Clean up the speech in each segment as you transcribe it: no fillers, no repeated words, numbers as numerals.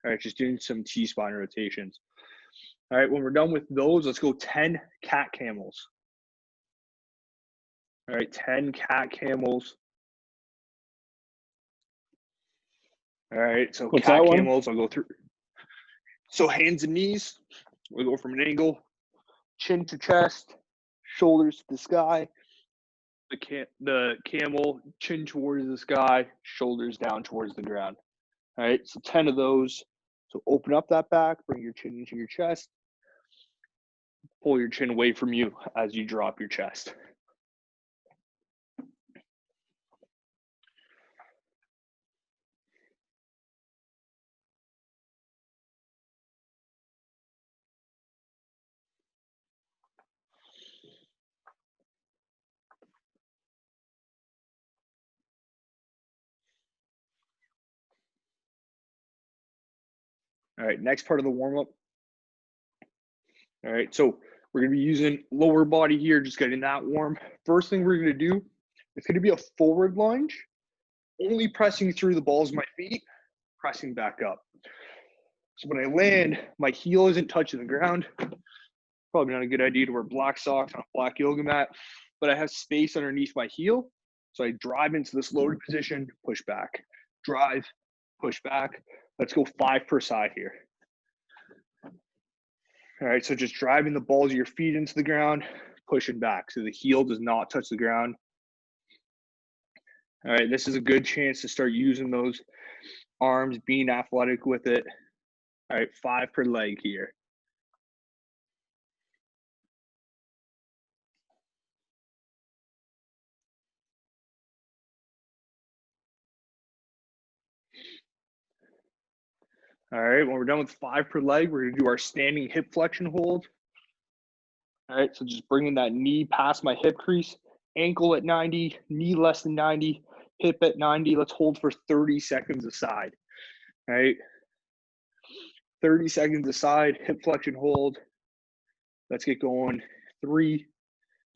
All right, just doing some T-spine rotations. All right, when we're done with those, let's go 10 cat camels. All right, 10 cat camels. All right, so what's cat that one? camels, I'll go through. So hands and knees, we'll go from an angle, chin to chest, shoulders to the sky. The camel, chin towards the sky, shoulders down towards the ground. All right, so 10 of those. So open up that back, bring your chin into your chest, pull your chin away from you as you drop your chest. All right, next part of the warm-up. All right, so we're gonna be using lower body here, just getting that warm. First thing we're gonna do, it's gonna be a forward lunge, only pressing through the balls of my feet, pressing back up. So when I land, my heel isn't touching the ground. Probably not a good idea to wear black socks on a black yoga mat, but I have space underneath my heel. So I drive into this loaded position, push back, drive, push back. Let's go 5 per side here. All right, so just driving the balls of your feet into the ground, pushing back. So the heel does not touch the ground. All right, this is a good chance to start using those arms, being athletic with it. All right, 5 per leg here. All right, when we're done with 5 per leg, we're gonna do our standing hip flexion hold. All right, so just bringing that knee past my hip crease, ankle at 90, knee less than 90, hip at 90. Let's hold for 30 seconds aside. All right, 30 seconds aside, hip flexion hold. Let's get going. 3,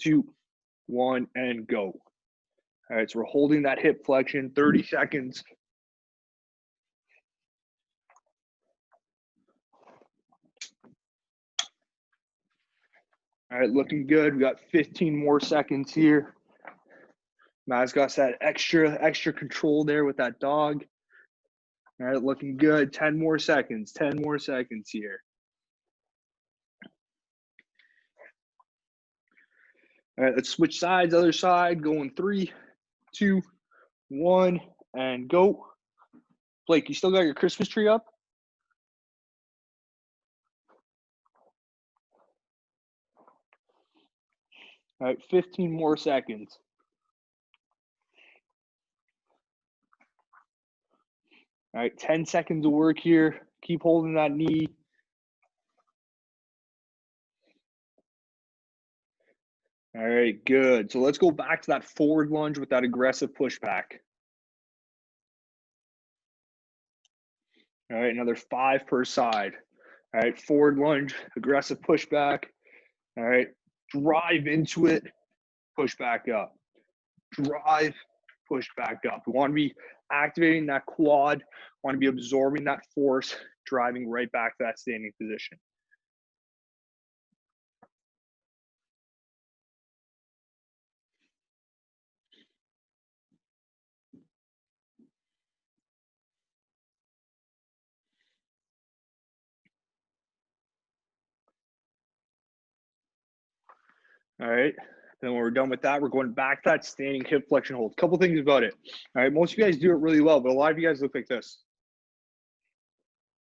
2, 1, and go. All right, so we're holding that hip flexion, 30 seconds. All right, looking good. We got 15 more seconds here. Matt's got that extra control there with that dog. All right, looking good. 10 more seconds. 10 more seconds here. All right, let's switch sides. Other side. Going 3, 2, 1, and go. Blake, you still got your Christmas tree up? All right, 15 more seconds. All right, 10 seconds of work here. Keep holding that knee. All right, good. So let's go back to that forward lunge with that aggressive pushback. All right, another 5 per side. All right, forward lunge, aggressive pushback. All right, drive into it, push back up. Drive, push back up. We want to be activating that quad, want to be absorbing that force, driving right back to that standing position. All right. Then when we're done with that, we're going back to that standing hip flexion hold. A couple things about it. All right. Most of you guys do it really well, but a lot of you guys look like this.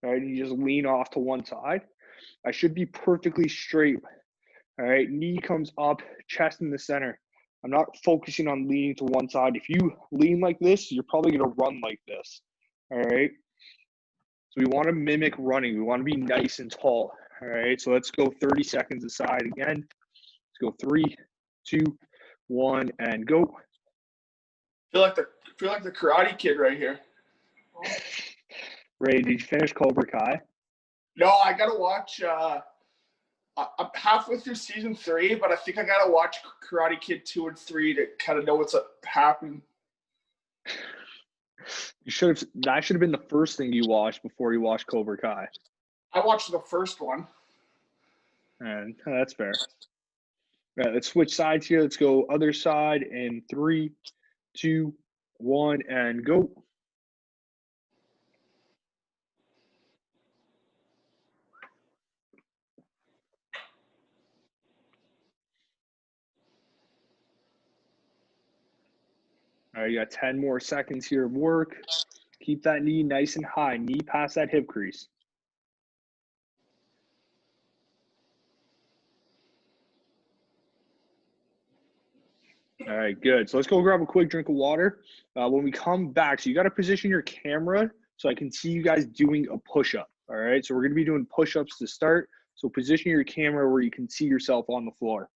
All right. You just lean off to one side. I should be perfectly straight. All right. Knee comes up, chest in the center. I'm not focusing on leaning to one side. If you lean like this, you're probably going to run like this. All right. So we want to mimic running. We want to be nice and tall. All right. So let's go 30 seconds aside again. Let's go 3, 2, 1, and go. Feel like the Karate Kid right here. Ray, did you finish Cobra Kai? No, I gotta watch. I'm halfway through season 3, but I think I gotta watch Karate Kid 2 and 3 to kind of know what's happening. That should have been the first thing you watched before you watched Cobra Kai. I watched the first one. And that's fair. All right, let's switch sides here. Let's go other side in 3, 2, 1, and go. All right, you got 10 more seconds here of work. Keep that knee nice and high. Knee past that hip crease. All right, good. So let's go grab a quick drink of water. When we come back, so you got to position your camera so I can see you guys doing a push-up. All right, so we're going to be doing push-ups to start. So position your camera where you can see yourself on the floor.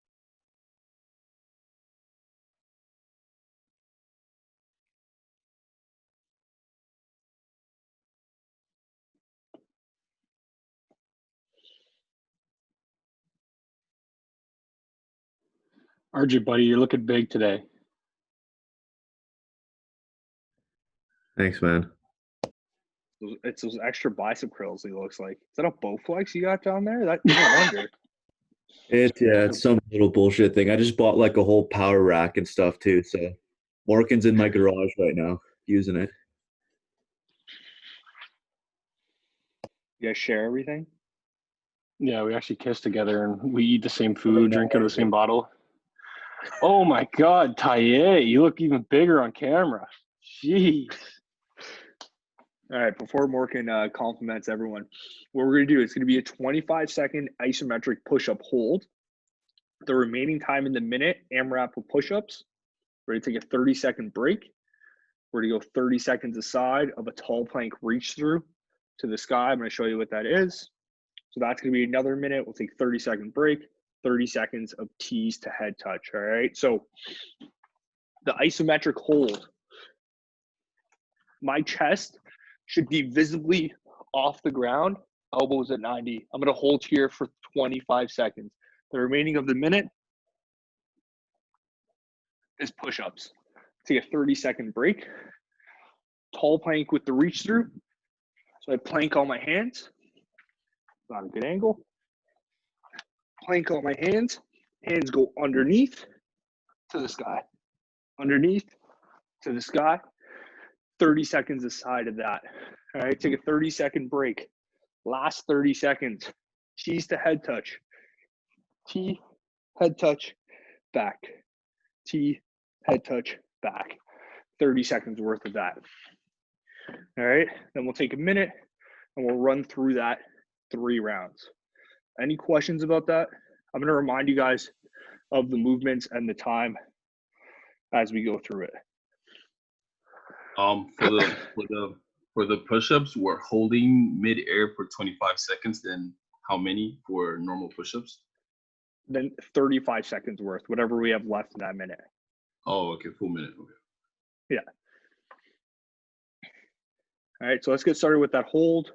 RJ, buddy, you're looking big today. Thanks, man. It's those extra bicep curls, it looks like. Is that a Bowflex you got down there? That, I wonder. It's some little bullshit thing. I just bought like a whole power rack and stuff too. So Morgan's in my garage right now using it. You guys share everything? Yeah, we actually kiss together and we eat the same food, drink out of the same bottle. Oh my God, Taye, you look even bigger on camera. Jeez. All right, before Morgan compliments everyone, what we're going to do is going to be a 25-second isometric push-up hold. The remaining time in the minute, AMRAP with push-ups. We're going to take a 30-second break. We're going to go 30 seconds aside of a tall plank reach through to the sky. I'm going to show you what that is. So that's going to be another minute. We'll take 30-second break, 30 seconds of tees to head touch. All right, so the isometric hold, my chest should be visibly off the ground, elbows at 90. I'm going to hold here for 25 seconds. The remaining of the minute is push-ups. Take a 30-second break. Tall plank with the reach through. So I plank on my hands. Not a good angle. Plank on my hands. Hands go underneath to the sky. Underneath to the sky. 30 seconds aside of that. All right, take a 30-second break. Last 30 seconds. Tees to head touch. T, head touch, back. T, head touch, back. 30 seconds worth of that. All right, then we'll take a minute and we'll run through that 3 rounds. Any questions about that? I'm going to remind you guys of the movements and the time as we go through it. For the push-ups, we're holding mid-air for 25 seconds. Then how many for normal push-ups? Then 35 seconds worth, whatever we have left in that minute. Oh, okay, full minute. Okay. Yeah. All right, so let's get started with that hold.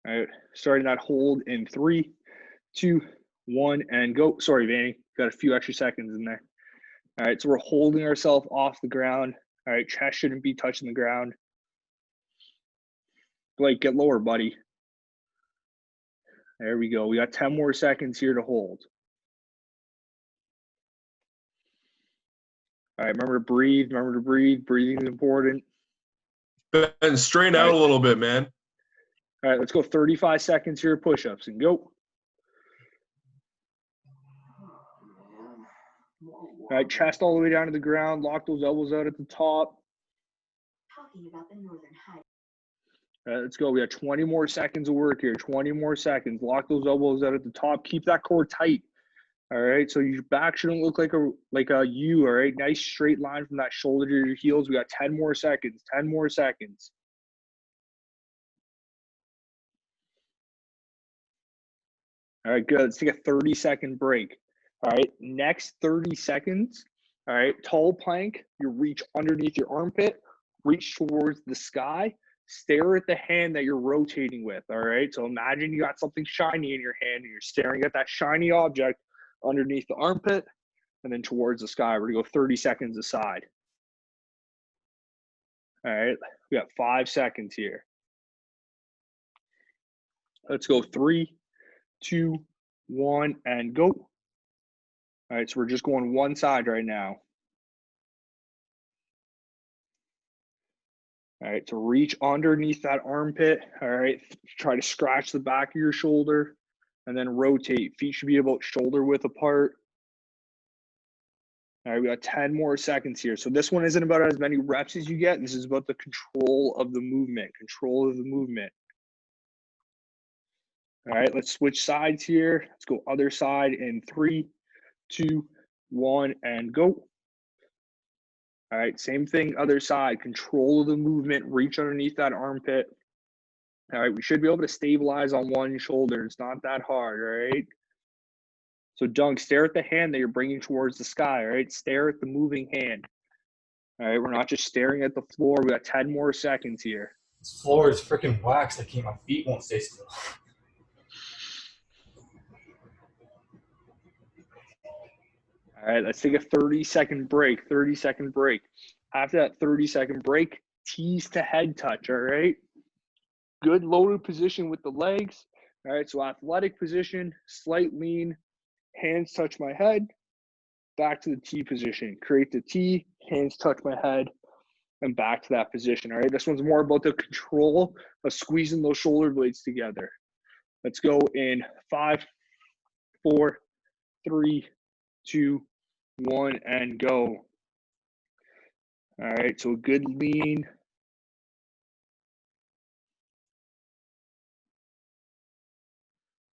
All right, starting that hold in 3, 2, 1, and go. Sorry, Vanny, got a few extra seconds in there. All right, so we're holding ourselves off the ground. All right, chest shouldn't be touching the ground. Blake, get lower, buddy. There we go. We got 10 more seconds here to hold. All right, remember to breathe. Remember to breathe. Breathing is important. Ben, strain out a little bit, man. All right, let's go 35 seconds here of push-ups and go. All right, chest all the way down to the ground. Lock those elbows out at the top. Talking about the Northern Heights. All right, let's go. We got 20 more seconds of work here. 20 more seconds. Lock those elbows out at the top. Keep that core tight. All right, so your back shouldn't look like a U. All right, nice straight line from that shoulder to your heels. We got 10 more seconds. 10 more seconds. All right, good. Let's take a 30-second break. All right, next 30 seconds. All right, tall plank. You reach underneath your armpit, reach towards the sky, stare at the hand that you're rotating with. All right, so imagine you got something shiny in your hand and you're staring at that shiny object underneath the armpit. and then towards the sky. We're gonna go 30 seconds aside. All right, we got 5 seconds here. Let's go 3, 2, 1, and go. All right, so we're just going one side right now. All right, so reach underneath that armpit. All right, try to scratch the back of your shoulder and then rotate. Feet should be about shoulder width apart. All right, we got 10 more seconds here. So this one isn't about as many reps as you get. This is about the control of the movement, control of the movement. All right, let's switch sides here. Let's go other side in 3, 2, 1, and go. All right, same thing, other side. Control of the movement, reach underneath that armpit. All right, we should be able to stabilize on one shoulder. It's not that hard, all right? So Dunk, stare at the hand that you're bringing towards the sky, all right? Stare at the moving hand. All right, we're not just staring at the floor. We got 10 more seconds here. This floor is freaking wax. I can't, my feet won't stay still. All right, let's take a 30-second break, 30-second break. After that 30-second break, tees to head touch, all right? Good loaded position with the legs. All right, so athletic position, slight lean, hands touch my head, back to the T position. Create the T, hands touch my head, and back to that position, all right? This one's more about the control of squeezing those shoulder blades together. Let's go in 5, 4, 3, 2, 1, and go. All right, so a good lean.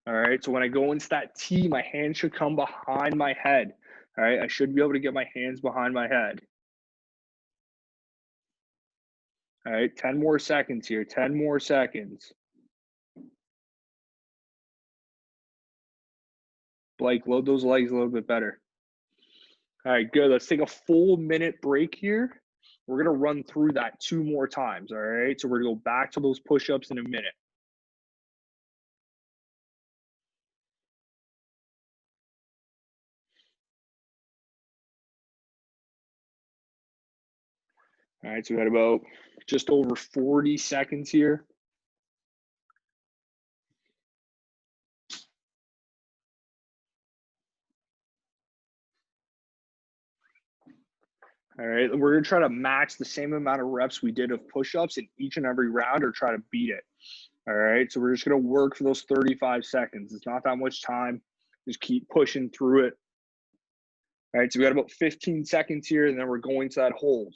All right, so when I go into that T, my hand should come behind my head. All right, I should be able to get my hands behind my head. All right, 10 more seconds here, 10 more seconds. Blake, load those legs a little bit better. All right, good. Let's take a full minute break here. We're going to run through that 2 more times, all right? So we're going to go back to those push-ups in a minute. All right, so we got about just over 40 seconds here. All right, we're gonna try to max the same amount of reps we did of push-ups in each and every round or try to beat it. All right, so we're just gonna work for those 35 seconds. It's not that much time. Just keep pushing through it. All right, so we got about 15 seconds here, and then we're going to that hold.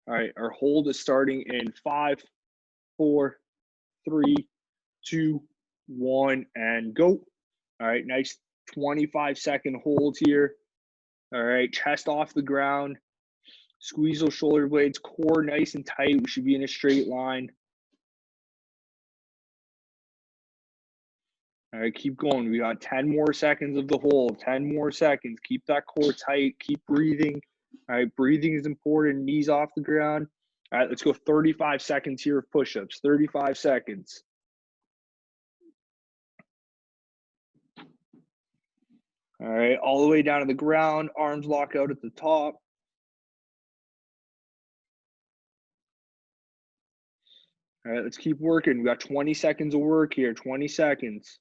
All right, our hold is starting in 5, 4, 3, 2, 1, and go. All right, nice 25-second hold here. All right, chest off the ground. Squeeze those shoulder blades, core nice and tight. We should be in a straight line. All right, keep going. We got 10 more seconds of the hold, 10 more seconds. Keep that core tight, keep breathing. All right, breathing is important, knees off the ground. All right, let's go 35 seconds here of push-ups, 35 seconds. All right, all the way down to the ground, arms lock out at the top. All right, let's keep working. We got 20 seconds of work here, 20 seconds.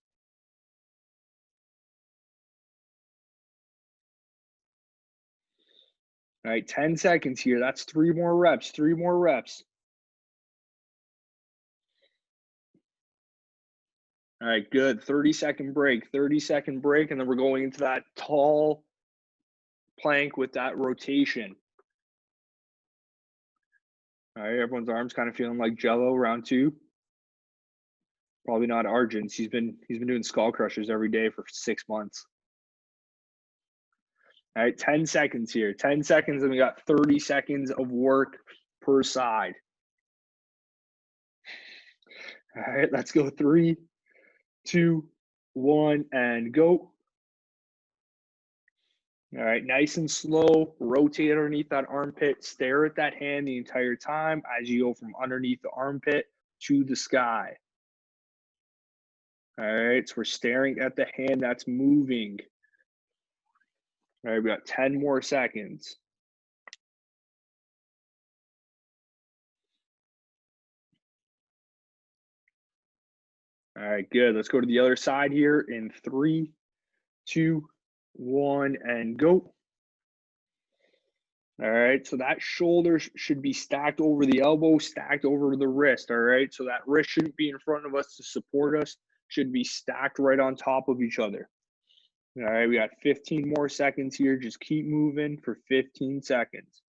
All right, 10 seconds here. That's 3 more reps, 3 more reps. All right, good. 30-second break, 30-second break, and then we're going into that tall plank with that rotation. All right, everyone's arms kind of feeling like Jello, round 2. Probably not Arjun's. He's been doing skull crushers every day for 6 months. All right, 10 seconds here. 10 seconds, and we got 30 seconds of work per side. All right, let's go 3, 2, 1, and go. All right, nice and slow. Rotate underneath that armpit. Stare at that hand the entire time as you go from underneath the armpit to the sky. All right, so we're staring at the hand that's moving. All right, we got 10 more seconds. All right, good. Let's go to the other side here in 3, 2, 1, and go. All right, so that shoulder should be stacked over the elbow, stacked over the wrist. All right, so that wrist shouldn't be in front of us to support us, should be stacked right on top of each other. All right, we got 15 more seconds here. Just keep moving for 15 seconds.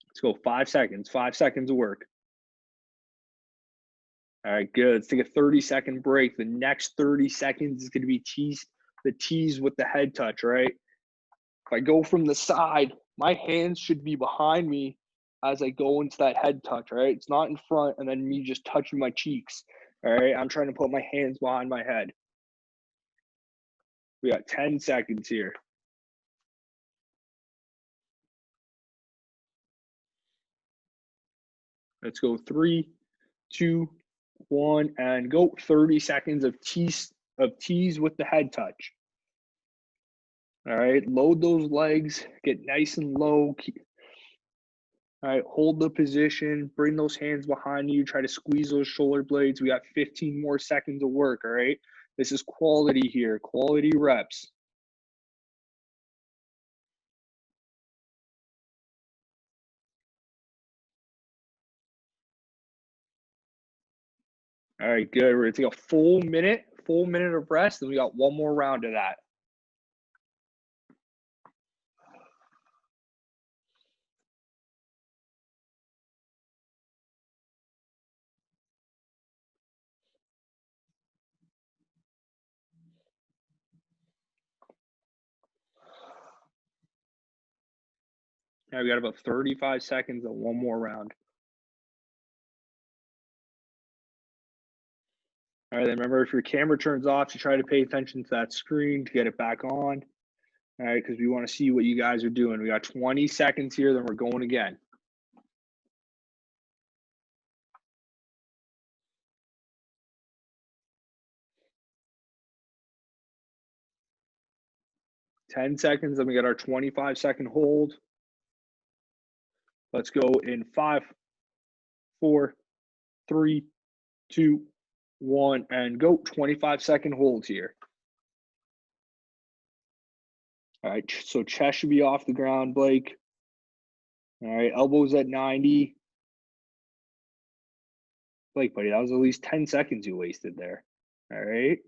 Let's go 5 seconds, 5 seconds of work. All right, good. Let's take a 30-second break. The next 30 seconds is going to be the tease with the head touch, right? If I go from the side, my hands should be behind me as I go into that head touch, right? It's not in front and then me just touching my cheeks, all right? I'm trying to put my hands behind my head. We got 10 seconds here. Let's go 3, 2, 1, and go. 30 seconds of tease with the head touch. All right, load those legs, get nice and low. All right, hold the position, bring those hands behind you, try to squeeze those shoulder blades. We got 15 more seconds of work, all right? This is quality here, quality reps. All right, good. We're gonna take a full minute of rest, and we got one more round of that. Now we got about 35 seconds and one more round. All right, then remember, if your camera turns off, you try to pay attention to that screen to get it back on. All right, because we want to see what you guys are doing. We got 20 seconds here, then we're going again. Ten seconds, then we got our 25-second hold. Let's go in 5, 4, 3, 2, 1, and go. 25-second holds here. All right, so chest should be off the ground, Blake. All right, elbows at 90. Blake, buddy, that was at least 10 seconds you wasted there. All right,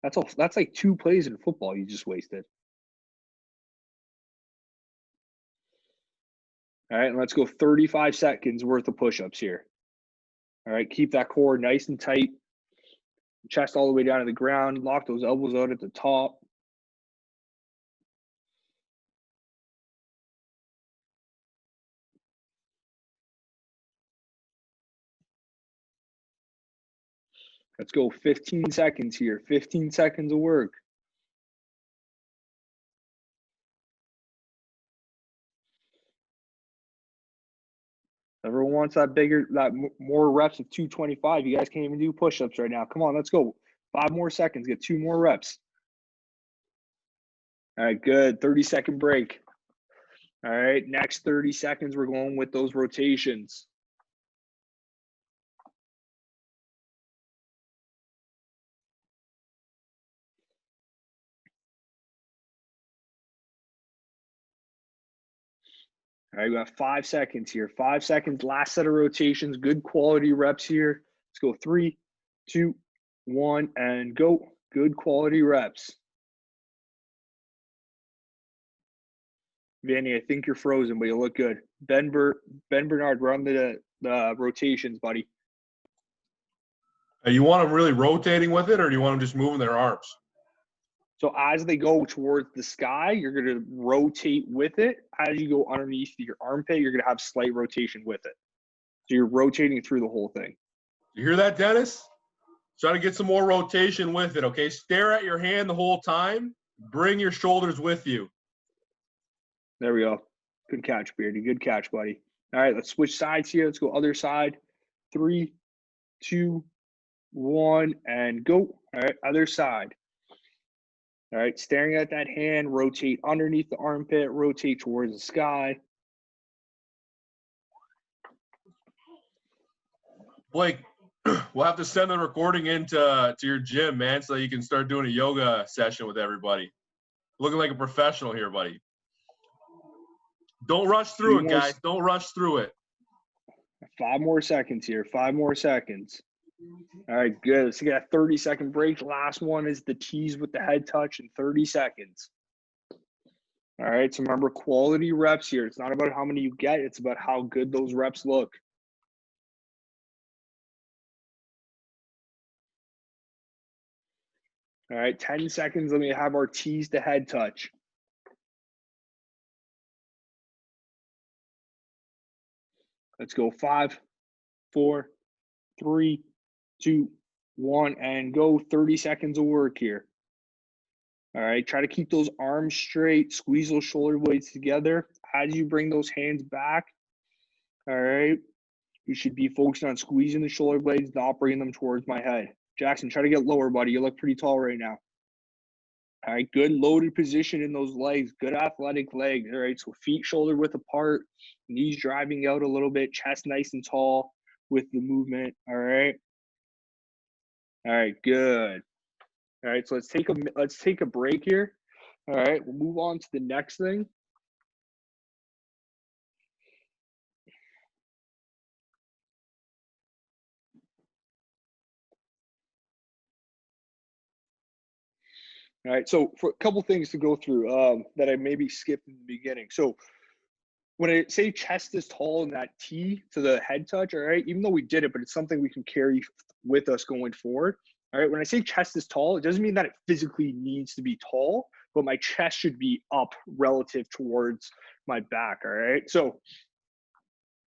that's like 2 plays in football you just wasted. All right, and let's go 35 seconds worth of push-ups here. All right, keep that core nice and tight. Chest all the way down to the ground. Lock those elbows out at the top. Let's go 15 seconds here. 15 seconds of work. Everyone wants that more reps of 225. You guys can't even do push-ups right now. Come on, let's go. 5 more seconds. Get 2 more reps. All right, good. 30-second break. All right, next 30 seconds, we're going with those rotations. All right, we got 5 seconds here. 5 seconds, last set of rotations. Good quality reps here. Let's go 3, 2, 1, and go. Good quality reps. Vanny, I think you're frozen, but you look good. Ben Bernard, run the rotations, buddy. You want them really rotating with it, or do you want them just moving their arms? So as they go towards the sky, you're going to rotate with it. As you go underneath your armpit, you're going to have slight rotation with it. So you're rotating through the whole thing. You hear that, Dennis? Try to get some more rotation with it, okay? Stare at your hand the whole time. Bring your shoulders with you. There we go. Good catch, Beardy. Good catch, buddy. All right, let's switch sides here. Let's go other side. 3, 2, 1, and go. All right, other side. All right, staring at that hand, rotate underneath the armpit, rotate towards the sky. Blake, we'll have to send the recording into your gym, man, so that you can start doing a yoga session with everybody. Looking like a professional here, buddy. Don't rush through it, guys. Don't rush through it. 5 more seconds here. 5 more seconds. All right, good. Let's get a 30-second break. Last one is the tease with the head touch in 30 seconds. All right, so remember, quality reps here. It's not about how many you get. It's about how good those reps look. All right, 10 seconds. Let me have our tease to head touch. Let's go. 5, 4, 3, 2, 1, and go. 30 seconds of work here. All right, try to keep those arms straight, squeeze those shoulder blades together. As you bring those hands back, all right, you should be focusing on squeezing the shoulder blades, not bringing them towards my head. Jackson, try to get lower, buddy. You look pretty tall right now. All right, good loaded position in those legs, good athletic legs. All right, so feet shoulder width apart, knees driving out a little bit, chest nice and tall with the movement. All right. All right, good. All right, so let's take a break here. All right, we'll move on to the next thing. All right, so for a couple things to go through that I maybe skipped in the beginning. So when I say chest is tall and that T to the head touch, all right, even though we did it, but it's something we can carry with us going forward. All right, when I say chest is tall, it doesn't mean that it physically needs to be tall, but my chest should be up relative towards my back, all right? So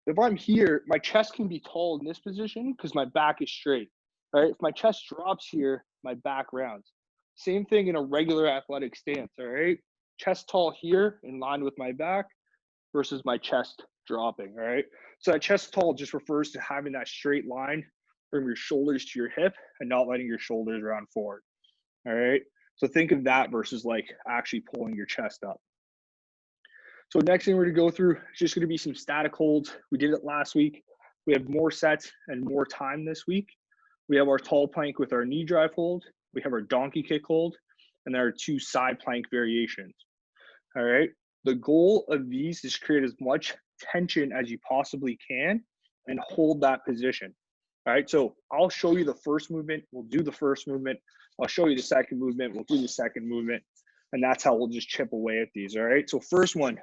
if I'm here, my chest can be tall in this position because my back is straight, all right? If my chest drops here, my back rounds. Same thing in a regular athletic stance, all right? Chest tall here in line with my back versus my chest dropping, all right? So that chest tall just refers to having that straight line from your shoulders to your hip and not letting your shoulders round forward, all right? So think of that versus like actually pulling your chest up. So next thing we're gonna go through is just gonna be some static holds. We did it last week. We have more sets and more time this week. We have our tall plank with our knee drive hold. We have our donkey kick hold, and there are 2 side plank variations, all right? The goal of these is create as much tension as you possibly can and hold that position. All right, so I'll show you the first movement. We'll do the first movement. I'll show you the second movement. We'll do the second movement. And that's how we'll just chip away at these, all right? So first one,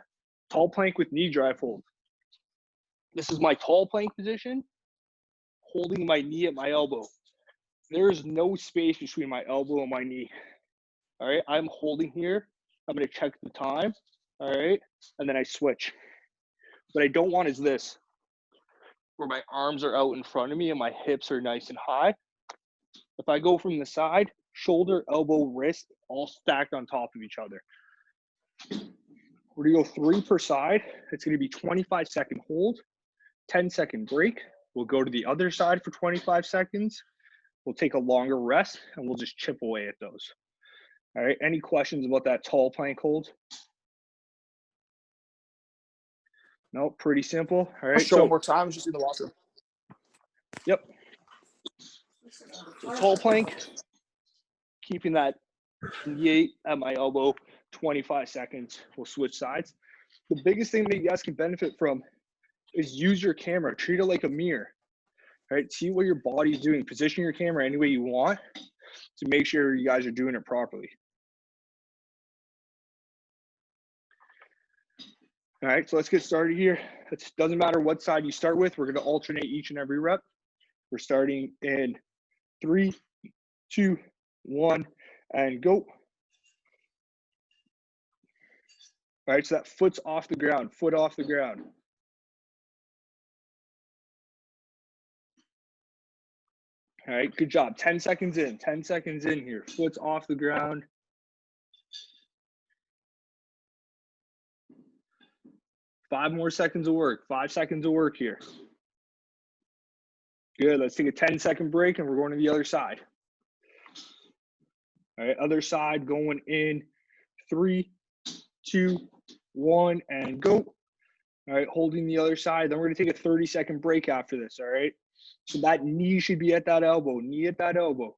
tall plank with knee drive hold. This is my tall plank position, holding my knee at my elbow. There is no space between my elbow and my knee, all right? I'm holding here. I'm gonna check the time, all right? And then I switch. What I don't want is this, where my arms are out in front of me and my hips are nice and high. If I go from the side, shoulder, elbow, wrist, all stacked on top of each other. We're gonna go 3 per side. It's gonna be 25-second hold, 10-second break. We'll go to the other side for 25 seconds. We'll take a longer rest and we'll just chip away at those. All right, any questions about that tall plank hold? No, pretty simple. All right. Show one more time, just in the locker. Yep. So tall plank, keeping that knee at my elbow, 25 seconds. We'll switch sides. The biggest thing that you guys can benefit from is use your camera. Treat it like a mirror. All right. See what your body's doing. Position your camera any way you want to make sure you guys are doing it properly. All right, so let's get started here. It doesn't matter what side you start with. We're going to alternate each and every rep. We're starting in 3, 2, 1, and go. All right, so that foot's off the ground, foot off the ground. All right, good job. 10 seconds in, 10 seconds in here. Foot's off the ground. 5 more seconds of work. 5 seconds of work here. Good. Let's take a 10-second break, and we're going to the other side. All right, other side going in 3, 2, 1, and go. All right, holding the other side. Then we're going to take a 30-second break after this, all right? So that knee should be at that elbow. Knee at that elbow.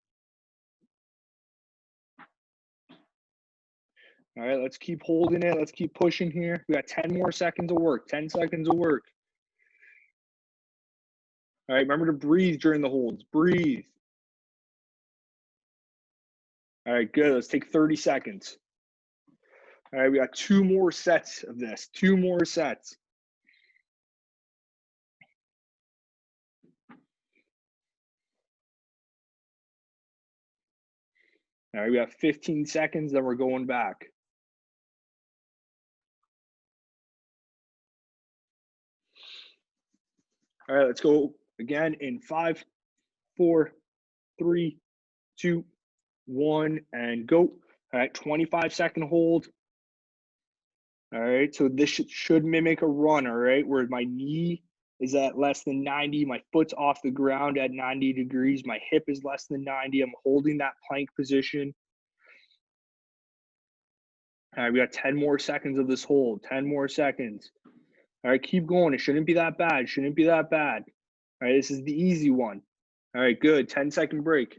All right, let's keep holding it. Let's keep pushing here. We got 10 more seconds of work. 10 seconds of work. All right, remember to breathe during the holds. Breathe. All right, good. Let's take 30 seconds. All right, we got 2 more sets of this. 2 more sets. All right, we have 15 seconds, then we're going back. All right, let's go again in 5, 4, 3, 2, 1, and go. All right, 25-second hold. All right, so this should mimic a run, all right, where my knee is at less than 90, my foot's off the ground at 90 degrees, my hip is less than 90, I'm holding that plank position. All right, we got 10 more seconds of this hold, 10 more seconds. All right, keep going. It shouldn't be that bad. Shouldn't be that bad. All right, this is the easy one. All right, good. 10-second break.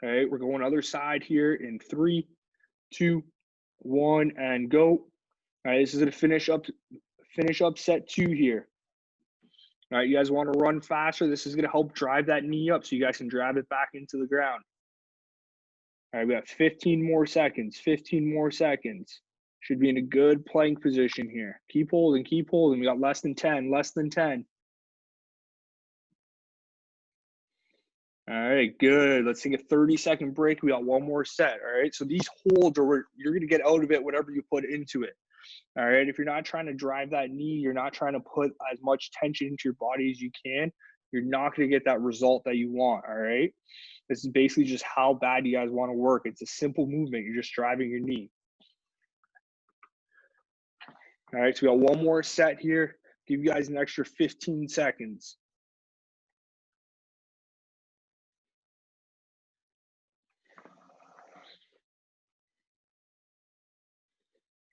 All right, we're going other side here in 3, 2, 1, and go. All right, this is going to finish up set 2 here. All right, you guys want to run faster. This is going to help drive that knee up so you guys can drive it back into the ground. All right, we have 15 more seconds. 15 more seconds. Should be in a good plank position here. Keep holding, keep holding. We got less than 10, less than 10. All right, good. Let's take a 30-second break. We got 1 more set. All right, so these holds are where you're going to get out of it whatever you put into it. All right, if you're not trying to drive that knee, you're not trying to put as much tension into your body as you can, you're not going to get that result that you want. All right, this is basically just how bad you guys want to work. It's a simple movement. You're just driving your knee. All right, so we got 1 more set here. Give you guys an extra 15 seconds.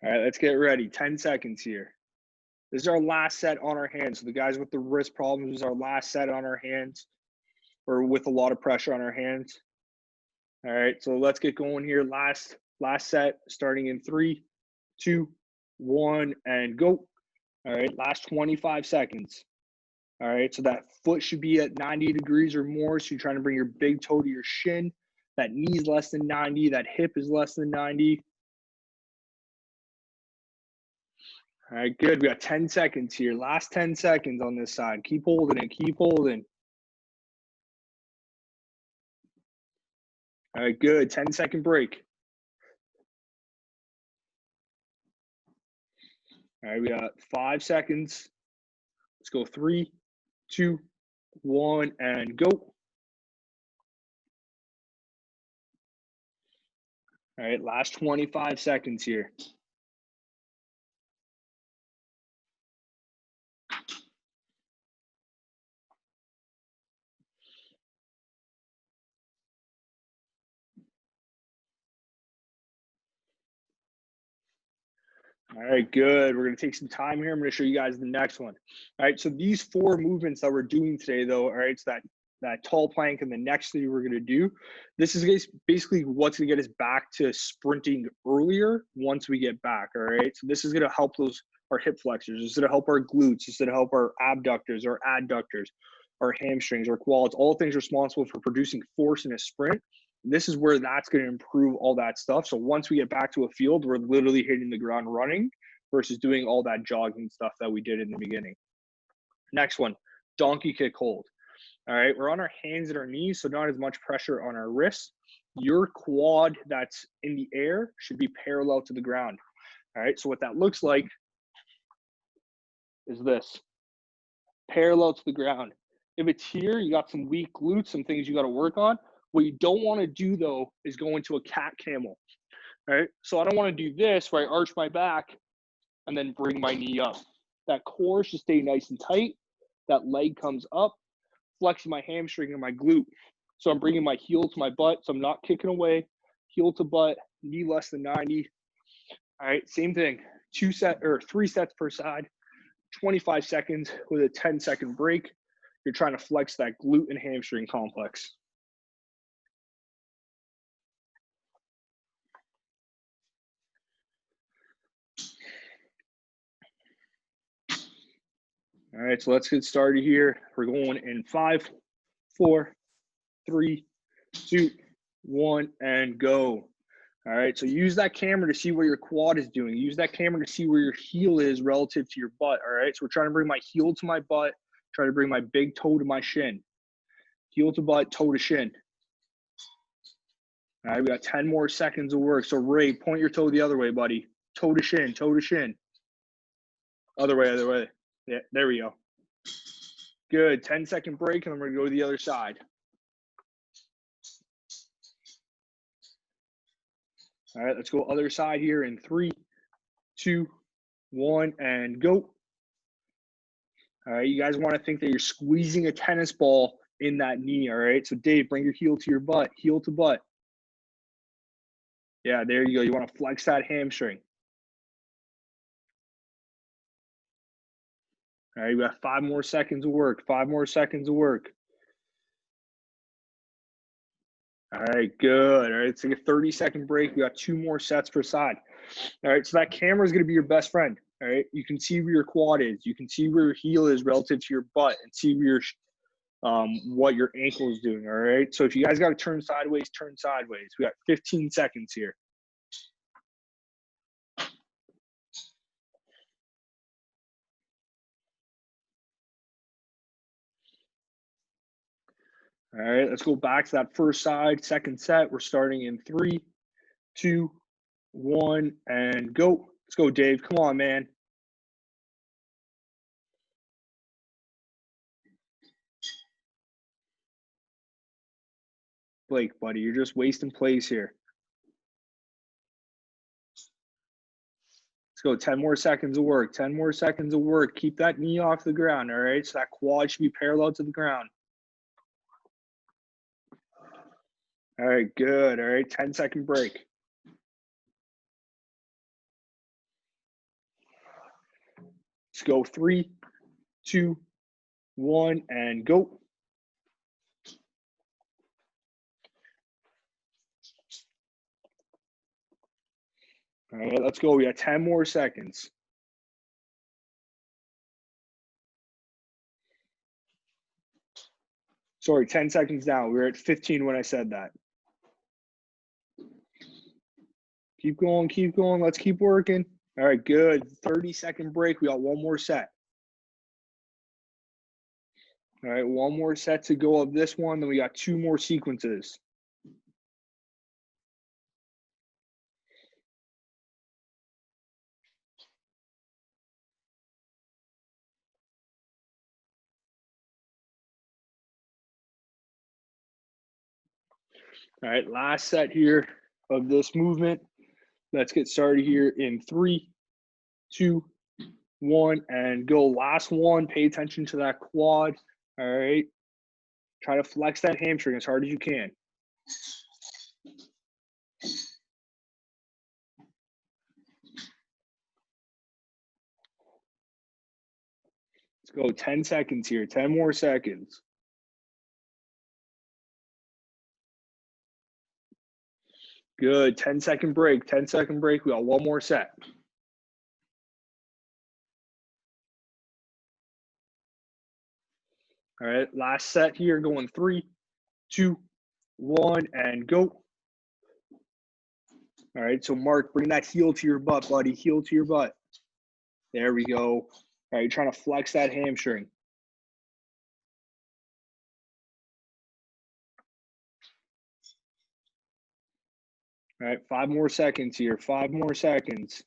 All right, let's get ready. 10 seconds here. This is our last set on our hands. So the guys with the wrist problems, this is our last set on our hands, or with a lot of pressure on our hands. All right, so let's get going here. Last set, starting in 3, 2, 1, and go. All right, last 25 seconds. All right, so that foot should be at 90 degrees or more. So you're trying to bring your big toe to your shin. That knee's less than 90. That hip is less than 90. All right, good. We got 10 seconds here. Last 10 seconds on this side. Keep holding it. Keep holding. All right, good. 10-second break. All right, we got 5 seconds. Let's go 3, 2, 1, and go. All right, last 25 seconds here. All right, good. We're going to take some time here. I'm going to show you guys the next one. All right, so these 4 movements that we're doing today, though, all right, so that tall plank and the next thing we're going to do, this is basically what's going to get us back to sprinting earlier once we get back, all right? So this is going to help our hip flexors. This is going to help our glutes. This is going to help our abductors, our adductors, our hamstrings, our quads, all things responsible for producing force in a sprint. This is where that's going to improve all that stuff. So once we get back to a field, we're literally hitting the ground running versus doing all that jogging stuff that we did in the beginning. Next one, donkey kick hold. All right, we're on our hands and our knees, so not as much pressure on our wrists. Your quad that's in the air should be parallel to the ground. All right, so what that looks like is this, parallel to the ground. If it's here, you got some weak glutes, some things you got to work on. What you don't want to do, though, is go into a cat camel. right? So I don't want to do this where I arch my back and then bring my knee up. That core should stay nice and tight. That leg comes up, flexing my hamstring and my glute. So I'm bringing my heel to my butt, so I'm not kicking away. Heel to butt, knee less than 90. All right, same thing. 3 sets per side, 25 seconds with a 10-second break. You're trying to flex that glute and hamstring complex. All right, so let's get started here. We're going in 5, 4, 3, 2, 1, and go. All right, so use that camera to see where your quad is doing. Use that camera to see where your heel is relative to your butt. All right, so we're trying to bring my heel to my butt, try to bring my big toe to my shin. Heel to butt, toe to shin. All right, we got 10 more seconds of work. So Ray, point your toe the other way, buddy. Toe to shin, toe to shin. Other way, other way. Yeah, there we go. Good, 10-second break, and I'm gonna go to the other side. All right, let's go other side here in 3, 2, 1, and go. All right, you guys want to think that you're squeezing a tennis ball in that knee, all right? So Dave, bring your heel to your butt, heel to butt. Yeah, there you go. You want to flex that hamstring. All right, we got 5 more seconds of work, 5 more seconds of work. All right, good. All right, let's take a 30-second break. We got 2 more sets per side. All right, so that camera is going to be your best friend. All right, you can see where your quad is. You can see where your heel is relative to your butt and see where your what your ankle is doing. All right, so if you guys got to turn sideways, turn sideways. We got 15 seconds here. All right, let's go back to that first side, second set. We're starting in 3, 2, 1, and go. Let's go, Dave. Come on, man. Blake, buddy, you're just wasting plays here. Let's go. 10 more seconds of work. 10 more seconds of work. Keep that knee off the ground, all right? So that quad should be parallel to the ground. All right, good. All right, 10-second break. Let's go. 3, 2, 1, and go. All right, let's go. We got 10 more seconds. Sorry, 10 seconds now. We were at 15 when I said that. Keep going, keep going. Let's keep working. All right, good. 30-second break. We got 1 more set. All right, 1 more set to go of this one. Then we got 2 more sequences. All right, last set here of this movement. Let's get started here in 3, 2, 1, and go. Last one. Pay attention to that quad. All right. Try to flex that hamstring as hard as you can. Let's go. 10 seconds here. 10 more seconds. Good. 10-second break. 10-second break. We got 1 more set. All right. Last set here. Going 3, 2, 1, and go. All right. So Mark, bring that heel to your butt, buddy. Heel to your butt. There we go. All right. You're trying to flex that hamstring. All right, 5 more seconds here. 5 more seconds.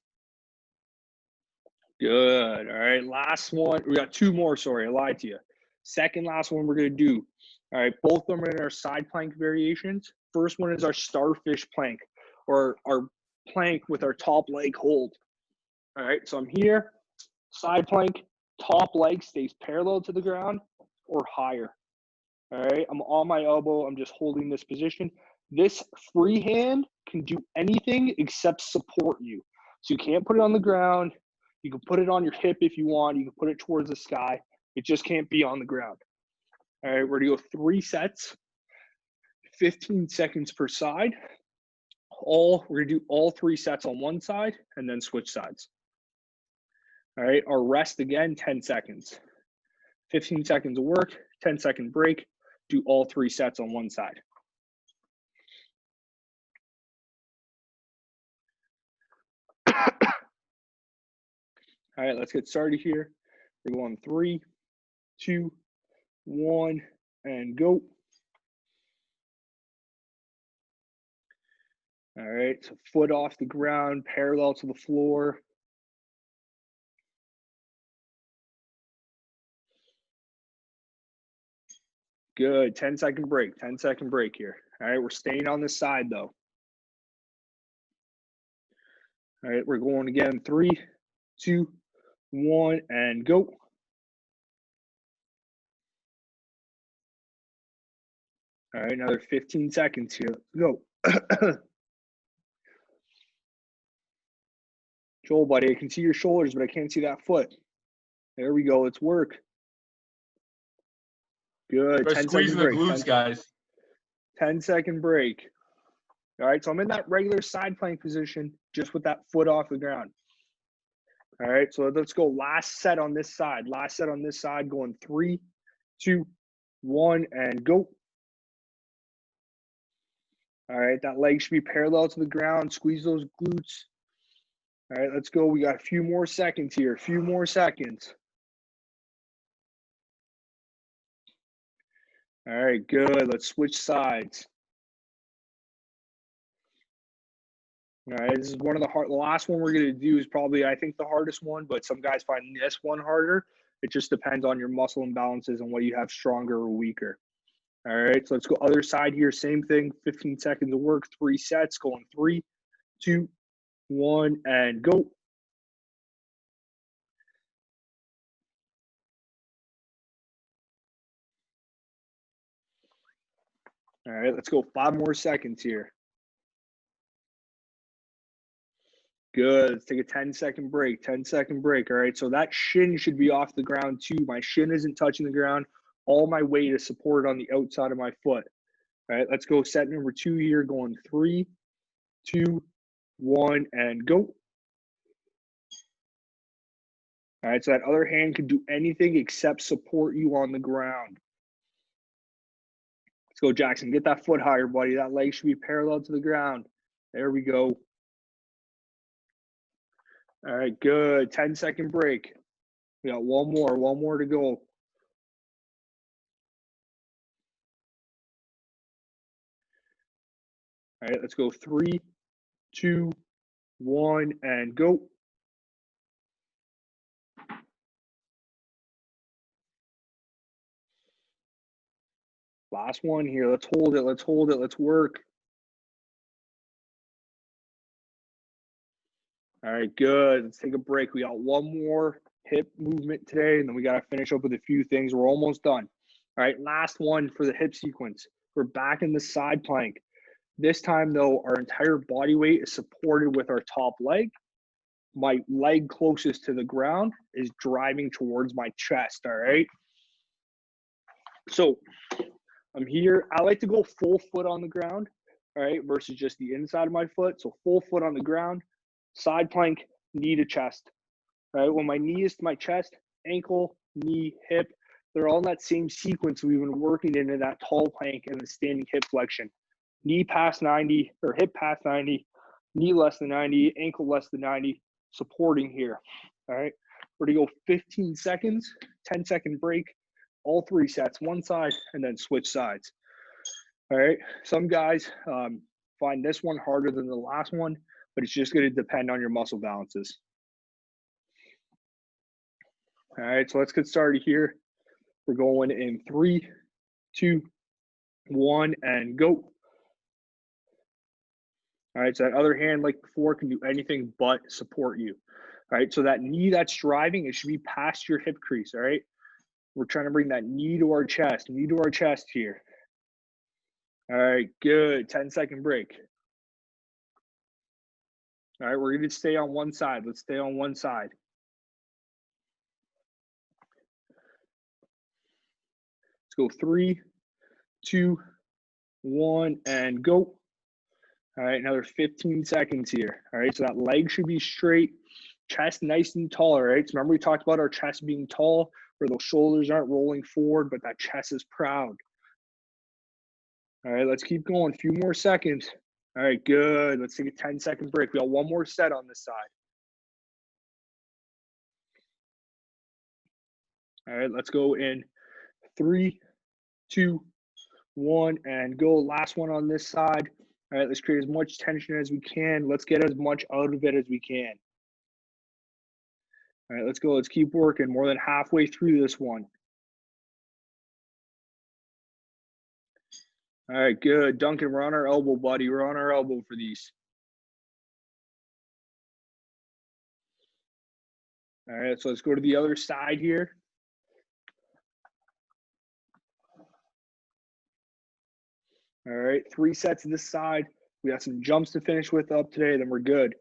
Good. All right, last one. We got 2 more. Sorry, I lied to you. Second last one we're going to do. All right, both of them are in our side plank variations. First one is our starfish plank, or our plank with our top leg hold. All right, so I'm here, side plank, top leg stays parallel to the ground or higher. All right, I'm on my elbow, I'm just holding this position. This free hand can do anything except support you. So you can't put it on the ground. You can put it on your hip if you want. You can put it towards the sky. It just can't be on the ground. All right, we're gonna go 3 sets, 15 seconds per side. We're gonna do all 3 sets on one side and then switch sides. All right, our rest again, 10 seconds. 15 seconds of work, 10-second break. Do all 3 sets on one side. All right, let's get started here. We're going 3, 2, 1, and go. All right, so foot off the ground, parallel to the floor. Good, 10-second break, 10-second break here. All right, we're staying on this side though. All right, we're going again, 3, 2, 1, and go. All right, another 15 seconds here. Let's go. Joel, buddy, I can see your shoulders, but I can't see that foot. There we go. Let's work. Good. Start 10 squeezing the second break. glutes, guys. 10-second break. All right, so I'm in that regular side plank position, just with that foot off the ground. All right, so let's go last set on this side. Last set on this side, going 3, 2, 1, and go. All right, that leg should be parallel to the ground. Squeeze those glutes. All right, let's go. We got a few more seconds here. A few more seconds. All right, good. Let's switch sides. All right, this is one of the last one we're going to do is probably, I think, the hardest one, but some guys find this one harder. It just depends on your muscle imbalances and what you have stronger or weaker. All right, so let's go other side here. Same thing, 15 seconds of work, 3 sets, going 3, 2, 1, and go. All right, let's go 5 more seconds here. Good. Let's take a 10-second break. 10-second break. All right. So that shin should be off the ground too. My shin isn't touching the ground. All my weight is supported on the outside of my foot. All right. Let's go set number 2 here. Going 3, 2, 1, and go. All right. So that other hand can do anything except support you on the ground. Let's go, Jackson. Get that foot higher, buddy. That leg should be parallel to the ground. There we go. All right, good. 10-second break. We got one more to go. All right, let's go 3, 2, 1, and go. Last one here. Let's hold it. Let's hold it. Let's work. All right, good. Let's take a break. We got one more hip movement today, and then we got to finish up with a few things. We're almost done. All right, last one for the hip sequence. We're back in the side plank. This time, though, our entire body weight is supported with our top leg. My leg closest to the ground is driving towards my chest, all right? So I'm here. I like to go full foot on the ground, all right, versus just the inside of my foot. So full foot on the ground. Side plank, knee to chest. Right? When my knee is to my chest, ankle, knee, hip, they're all in that same sequence we've been working into that tall plank and the standing hip flexion. Knee past 90 or hip past 90, knee less than 90, ankle less than 90, supporting here. All right. We're going to go 15 seconds, 10-second break, all 3 sets, one side, and then switch sides. All right. Some guys find this one harder than the last one, but it's just going to depend on your muscle balances. All right, so let's get started here. We're going in 3, 2, 1, and go. All right, so that other hand, like before, can do anything but support you. All right, so that knee that's driving, it should be past your hip crease. All right, we're trying to bring that knee to our chest here. All right, good. 10-second break. All right, we're going to stay on one side. Let's stay on one side. Let's go 3, 2, 1, and go. All right, another 15 seconds here. All right, so that leg should be straight, chest nice and tall. All right, so remember we talked about our chest being tall, where those shoulders aren't rolling forward, but that chest is proud. All right, let's keep going. A few more seconds. All right, good. Let's take a 10-second break. We got one more set on this side. All right, let's go in 3, 2, 1, and go. Last one on this side. All right, let's create as much tension as we can. Let's get as much out of it as we can. All right, let's go. Let's keep working. More than halfway through this one. All right, good. Duncan, we're on our elbow, buddy. We're on our elbow for these. All right, so let's go to the other side here. All right, 3 sets of this side. We got some jumps to finish with up today, then we're good.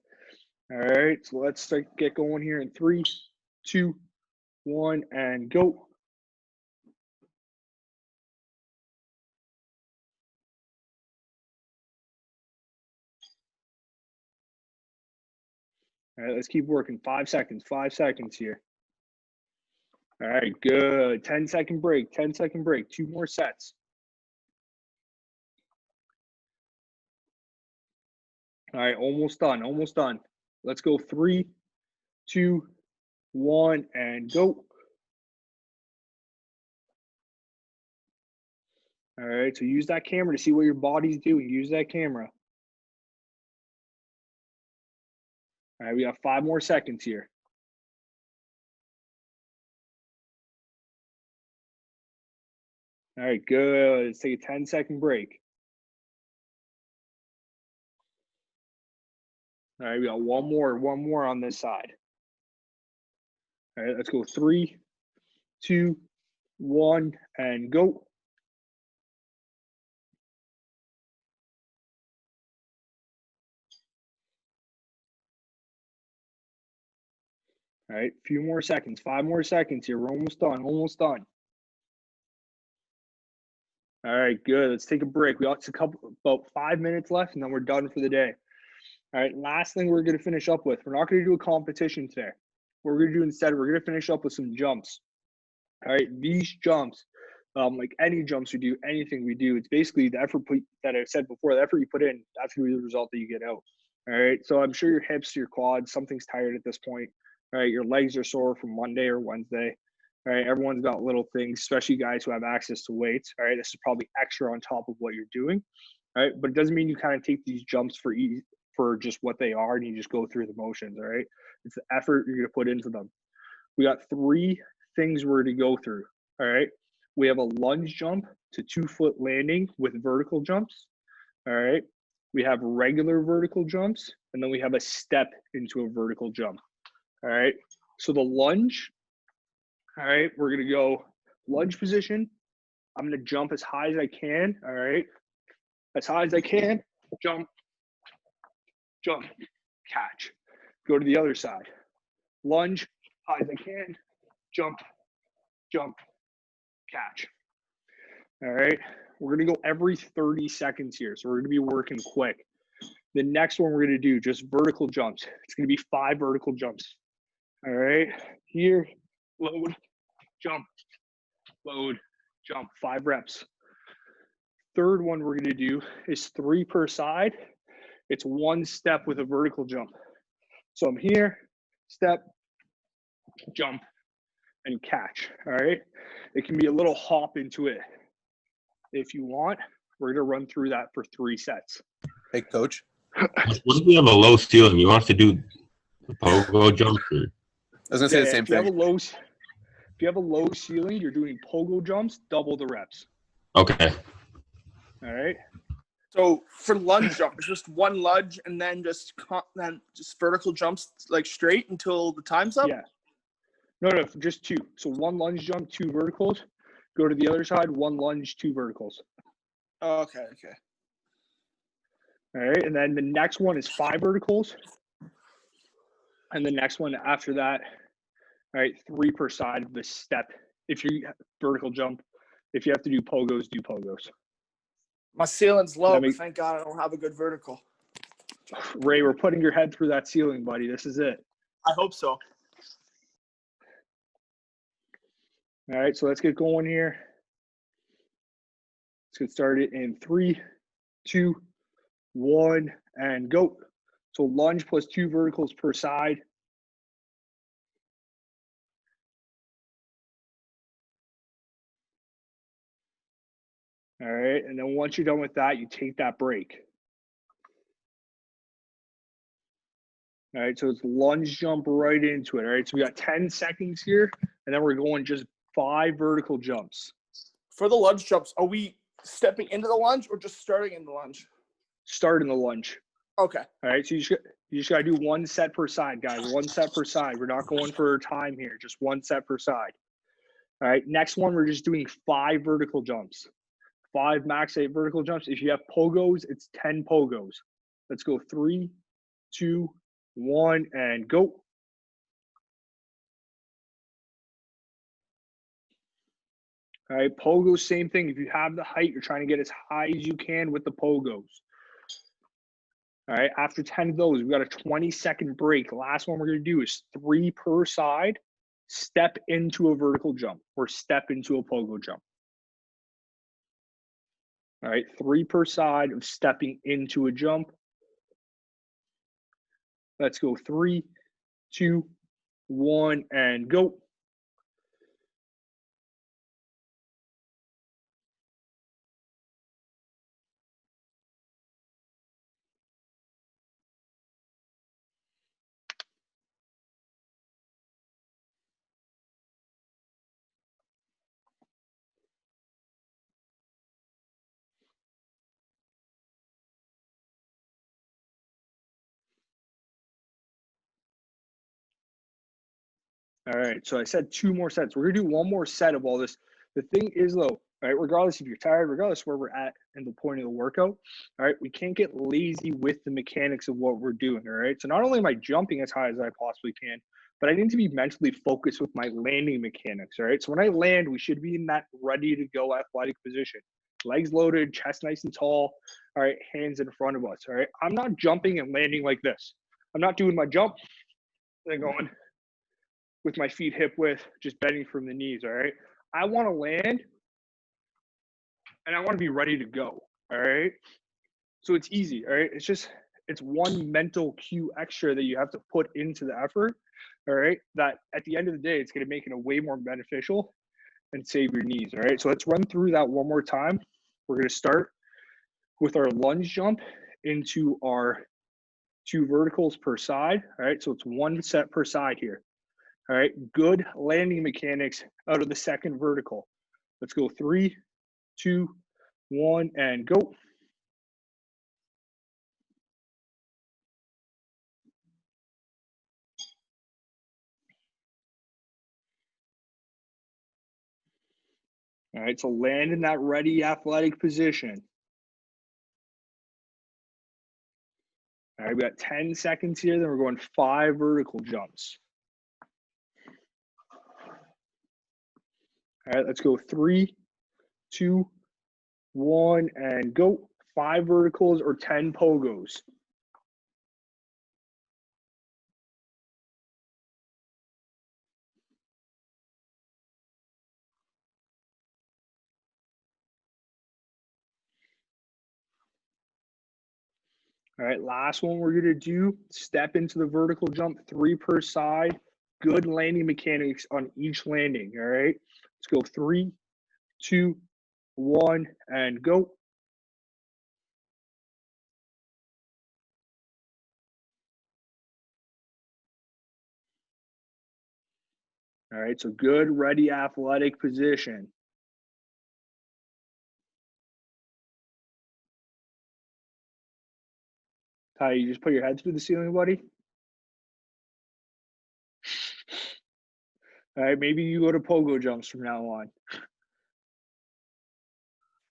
All right, so let's get going here in 3, 2, 1, and go. All right, let's keep working. 5 seconds here. All right, good. 10-second break, 10-second break. 2 more sets. All right, almost done, almost done. Let's go 3, 2, 1, and go. All right, so use that camera to see what your body's doing. Use that camera. All right, we got 5 more seconds here. All right, good. Let's take a 10-second break. All right, we got one more on this side. All right, let's go 3, 2, 1, and go. All right, a few more seconds, 5 more seconds here. We're almost done, almost done. All right, good. Let's take a break. We got about 5 minutes left, and then we're done for the day. All right, last thing we're going to finish up with. We're not going to do a competition today. What we're going to do instead, we're going to finish up with some jumps. All right, these jumps, like any jumps we do, anything we do, it's basically the effort that I said before, the effort you put in, that's going to be the result that you get out. All right, so I'm sure your hips, your quads, something's tired at this point. All right, your legs are sore from Monday or Wednesday. All right, everyone's got little things, especially guys who have access to weights. All right, this is probably extra on top of what you're doing. All right, but it doesn't mean you kind of take these jumps for just what they are and you just go through the motions. All right, it's the effort you're going to put into them. We got 3 things we're going to go through. All right, we have a lunge jump to 2-foot landing with vertical jumps. All right, we have regular vertical jumps, and then we have a step into a vertical jump. All right, so the lunge, all right, we're going to go lunge position. I'm going to jump as high as I can. All right, as high as I can, jump, jump, catch. Go to the other side. Lunge, high as I can, jump, jump, catch. All right, we're going to go every 30 seconds here. So we're going to be working quick. The next one we're going to do just vertical jumps. It's going to be 5 vertical jumps. All right, here, load, jump, load, jump, 5 reps. Third one we're going to do is 3 per side. It's 1 step with a vertical jump. So I'm here, step, jump, and catch. All right, it can be a little hop into it if you want. We're going to run through that for 3 sets. Hey, coach. What if we have a low ceiling? You want us to do the pogo jump? Or? I was gonna say the same thing. If you have a low ceiling, you're doing pogo jumps, double the reps. Okay. All right. So for lunge jump, it's just one lunge and then just vertical jumps like straight until the time's up? Yeah. No, just two. So one lunge jump, two verticals. Go to the other side, one lunge, two verticals. Oh, okay. All right. And then the next one is 5 verticals. And the next one after that, all right, 3 per side of the step. If you vertical jump, if you have to do pogos, do pogos. My ceiling's low, Let me- but thank God I don't have a good vertical. Ray, we're putting your head through that ceiling, buddy. This is it. I hope so. All right, so let's get going here. Let's get started in 3, 2, 1, and go. So lunge plus 2 verticals per side. All right, and then once you're done with that, you take that break. All right, so it's lunge jump right into it. All right, so we got 10 seconds here, and then we're going just 5 vertical jumps. For the lunge jumps, are we stepping into the lunge or just starting in the lunge? Starting the lunge. Okay. All right, so you just got to do 1 set per side, guys. 1 set per side. We're not going for time here, just 1 set per side. All right, next one, we're just doing 5 vertical jumps. 5 max 8 vertical jumps. If you have pogos, it's 10 pogos. Let's go 3, 2, 1, and go. All right, pogos, same thing. If you have the height, you're trying to get as high as you can with the pogos. All right, after 10 of those, we've got a 20-second break. The last one we're going to do is 3 per side, step into a vertical jump or step into a pogo jump. All right, 3 per side of stepping into a jump. Let's go 3, 2, 1, and go. All right, so I said 2 more sets. We're gonna do 1 more set of all this. The thing is though, right, regardless if you're tired, regardless where we're at in the point of the workout, all right, we can't get lazy with the mechanics of what we're doing, all right? So not only am I jumping as high as I possibly can, but I need to be mentally focused with my landing mechanics, all right? So when I land, we should be in that ready to go athletic position. Legs loaded, chest nice and tall, all right, hands in front of us, all right? I'm not jumping and landing like this. I'm not doing my jump and then going with my feet hip width, just bending from the knees, all right? I want to land and I want to be ready to go, all right? So it's easy, all right? It's one mental cue extra that you have to put into the effort, all right? That at the end of the day, it's going to make it a way more beneficial and save your knees, all right? So let's run through that one more time. We're going to start with our lunge jump into our 2 verticals per side, all right? So it's 1 set per side here. All right, good landing mechanics out of the second vertical. Let's go 3, 2, 1, and go. All right, so land in that ready athletic position. All right, we got 10 seconds here, then we're going 5 vertical jumps. All right, let's go 3, 2, 1, and go. 5 verticals or 10 pogos. All right, last one we're gonna do, step into the vertical jump, 3 per side. Good landing mechanics on each landing, all right? Let's go 3, 2, 1, and go. All right, so good, ready, athletic position. Ty, you just put your head through the ceiling, buddy. All right, maybe you go to pogo jumps from now on.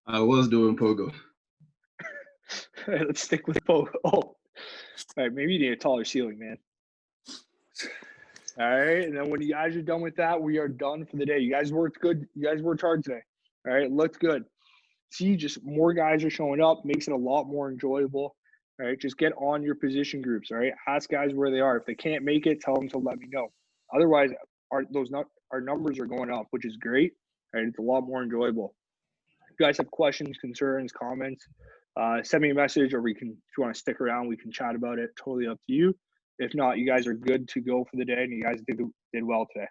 I was doing pogo. All right, let's stick with pogo. Oh, all right, maybe you need a taller ceiling, man. All right, and then when you guys are done with that, we are done for the day. You guys worked good. You guys worked hard today. All right, it looked good. See, just more guys are showing up, makes it a lot more enjoyable. All right, just get on your position groups. All right, ask guys where they are. If they can't make it, tell them to let me know. Otherwise, our numbers are going up, which is great. All right, it's a lot more enjoyable. If you guys have questions, concerns, comments, send me a message, or if you want to stick around, we can chat about it. Totally up to you. If not, you guys are good to go for the day, and you guys did well today.